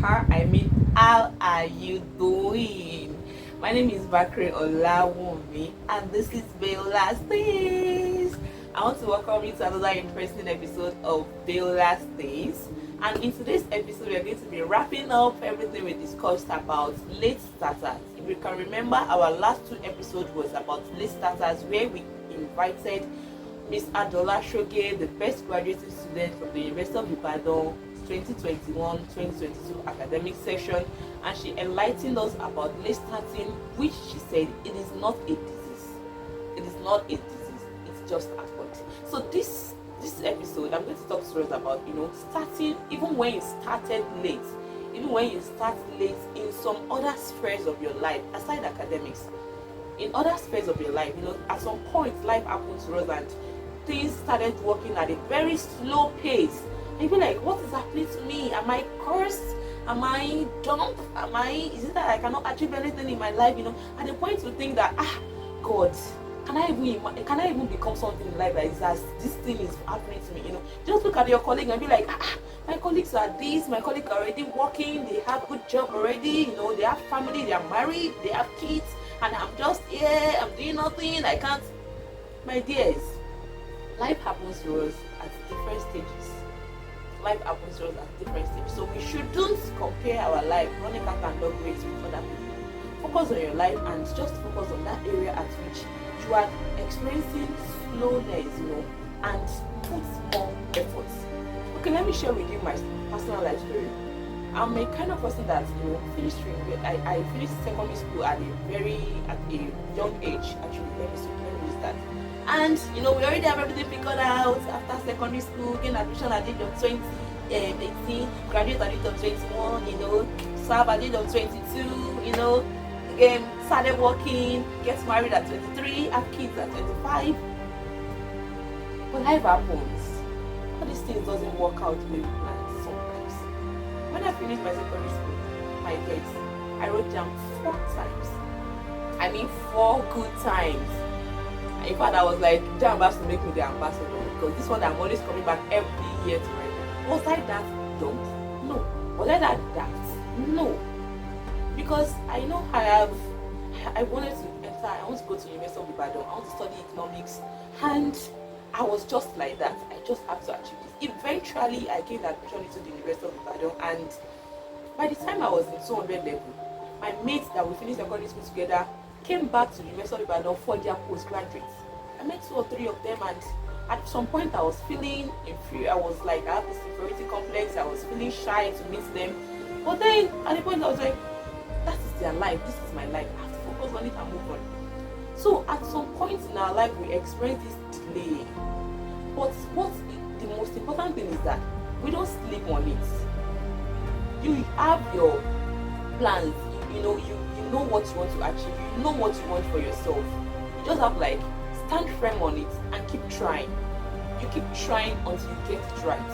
How are you doing? My name is Bakre Olawumi, and this is Beola's Days. I want to welcome you to another interesting episode of Beola's Days. And in today's episode, we are going to be wrapping up everything we discussed about late starters. If you can remember, our last two episodes was about late starters, where we invited Miss Adola Shoge, the best graduating student from the University of Ibadan 2021-2022 academic session, and she enlightened us about late starting, which she said it is not a disease. It is not a disease. It's just a point. So this episode, I'm going to talk to us about starting even when you started late, even when you start late in some other spheres of your life aside academics. In other spheres of your life, at some point life happens to us and things started working at a very slow pace. And you'll be like, what is happening to me? Am I cursed? Am I dumb? Is it that I cannot achieve anything in my life? At the point you think that, God, can I even become something in life that is as this thing is happening to me? Just look at your colleague and be like, my colleagues are this, my colleagues are already working, they have good job already, they have family, they are married, they have kids, and I'm just here, I'm doing nothing, I can't. My dears, life happens to us at different stages. Life happens to us at different stages. So we shouldn't compare our life, running cat and dog race with other people. Focus on your life and just focus on that area at which you are experiencing slowness, and put more effort. Okay, let me share with you my personal life story. I'm a kind of person that finished I finished secondary school at a young age. Actually, let me use that. And we already have everything figured out after secondary school, getting admission at the age of 18, graduate at the age of 21, serve at the age of 22, started working, get married at 23, have kids at 25. But life happens. All these things doesn't work out the way we planned sometimes. When I finished my secondary school, my test, I wrote down 4 times. I mean 4 good times. In fact, I was like, Jam has to make me the ambassador, because this one I'm always coming back every year to write. Was I that dumb? No. Was I that daft? No. Because I know I wanted to enter, I want to go to University of Ibadan, I want to study economics, and I was just like that. I just have to achieve this. Eventually, I gained admission into the University of Ibadan, and by the time I was in 200 level, my mates that we finished secondary school together came back to the University of Ibadan for their postgraduates. I met 2 or 3 of them, and at some point I was feeling inferior. I was like, I have this inferiority complex. I was feeling shy to meet them. But then at the point I was like, that is their life. This is my life. I have to focus on it and move on. So at some point in our life we experience this delay. But the most important thing is that we don't sleep on it. You have your plans. You know what you want to achieve, you know what you want for yourself. You just have stand firm on it and keep trying. You keep trying until you get it right.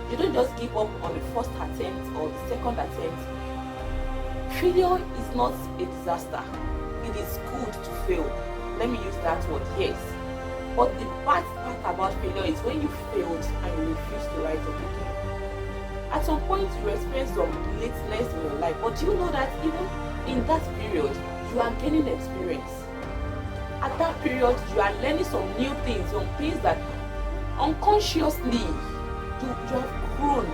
You don't just give up on the first attempt or the second attempt. Failure is not a disaster. It is good to fail. Let me use that word, yes. But the bad part about failure is when you failed and you refuse to rise up again. At some point you experience some lateness in your life, but do you know that even in that period you are gaining experience? At that period you are learning some new things, some things that unconsciously you have grown,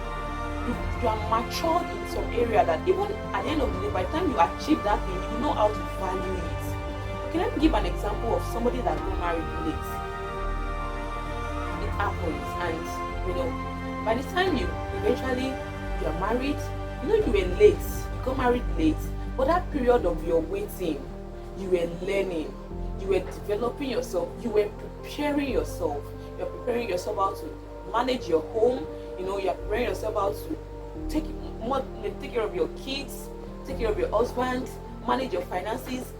you are matured in some area that even at the end of the day, by the time you achieve that thing, you know how to value it. Can I give an example of somebody that got married late? It happens, and by the time you are married, you were late, you got married late, but that period of your waiting, you were learning, you were developing yourself, you were preparing yourself. You're preparing yourself how to manage your home, you're preparing yourself how to take care of your kids, take care of your husband, manage your finances.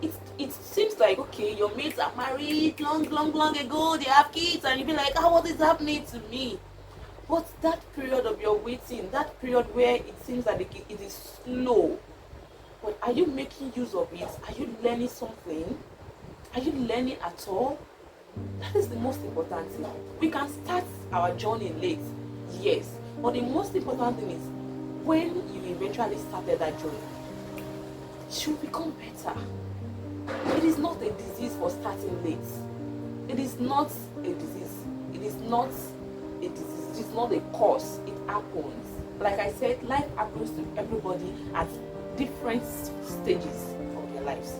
It seems like, okay, your mates are married long ago, they have kids, and you be like, what is happening to me? But that period of your waiting, that period where it seems that it is slow, but are you making use of it? Are you learning something? Are you learning at all? That is the most important thing. We can start our journey late, yes, but the most important thing is when you eventually started that journey, it should become better. It is not a disease for starting late. It is not a disease. It is not a disease. It is not a cause. It happens. Like I said, life happens to everybody at different stages of their lives.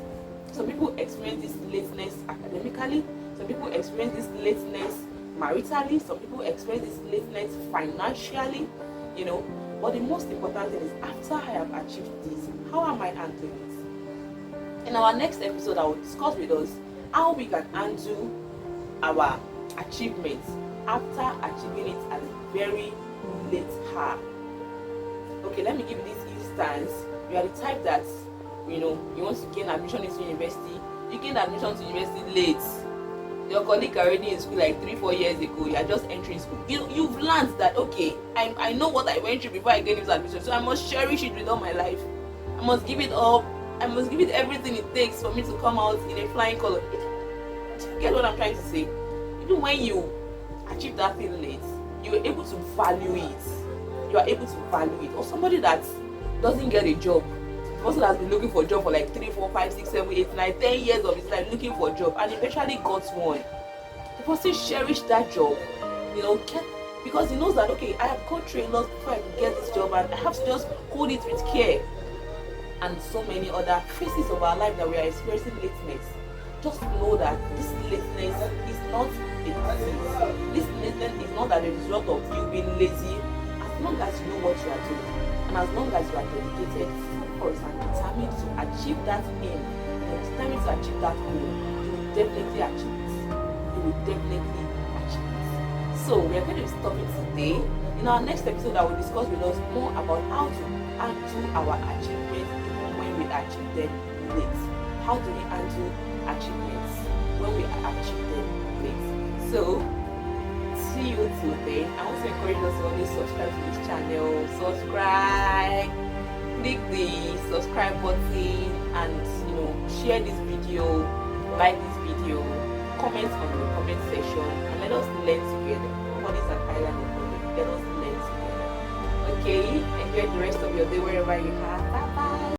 Some people experience this lateness academically. Some people experience this lateness maritally. Some people experience this lateness financially. You know, but the most important thing is, after I have achieved this, how am I handling it? In our next episode, I will discuss with us how we can handle our achievements after achieving it at a very late hour. Okay, let me give you this instance. You are the type that, you want to gain admission into university. You gain admission to university late. Your colleague already in school like 3-4 years ago. You are just entering school. You've learned that, okay, I know what I went through before I gained this admission, so I must cherish it with all my life. I must give it up. I must give it everything it takes for me to come out in a flying color. Do you get what I'm trying to say? Even when you achieve that thing late, you are able to value it. You are able to value it. Or somebody that doesn't get a job, the person has been looking for a job for like 3, 4, 5, 6, 7, 8, 9, 10 years of his life looking for a job, and eventually got one. The person cherished that job, because he knows that, okay, I have gone through a lot before I can get this job, and I have to just hold it with care. And so many other phases of our life that we are experiencing lateness. Just know that this lateness is not a disease. This lateness is not a result of you being lazy. As long as you know what you are doing, and as long as you are dedicated, focused, and determined to achieve that aim, determined to achieve that goal, you will definitely achieve it. You will definitely achieve it. So we are going to stop it today. In our next episode, I will discuss with us more about how to handle our achievements even when we achieve them late. How do we handle achievements when we achieve them late? So see you till then. I want to encourage us to always subscribe to this channel. Subscribe, click the subscribe button, and share this video, like this video, comment on the comment section, and let us learn together. Nobody is an island of knowledge. Let us learn together. Okay, enjoy the rest of your day wherever you are. Bye.